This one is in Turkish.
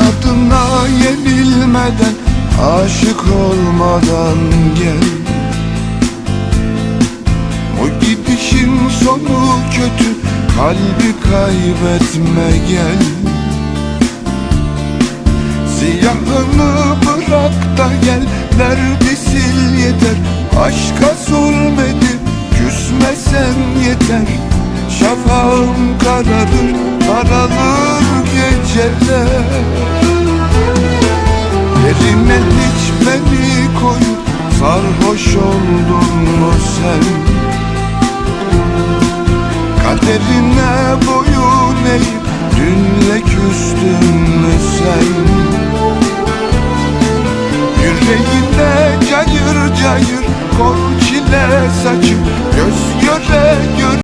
İnadına yenilmeden, aşık olmadan gel. O gidişin sonu kötü, kalbi kaybetme gel. Siyahını bırak da gel, derdi sil yeter. Aşka zulmedip küsmesen yeter. Şafağım kararır, kararır geceler. Yerine hiç beni koyup sarhoş oldun mu sen? Kaderine boyun eğip dünle küstün mü sen? Yüreğinde cayır cayır kor çile saçıp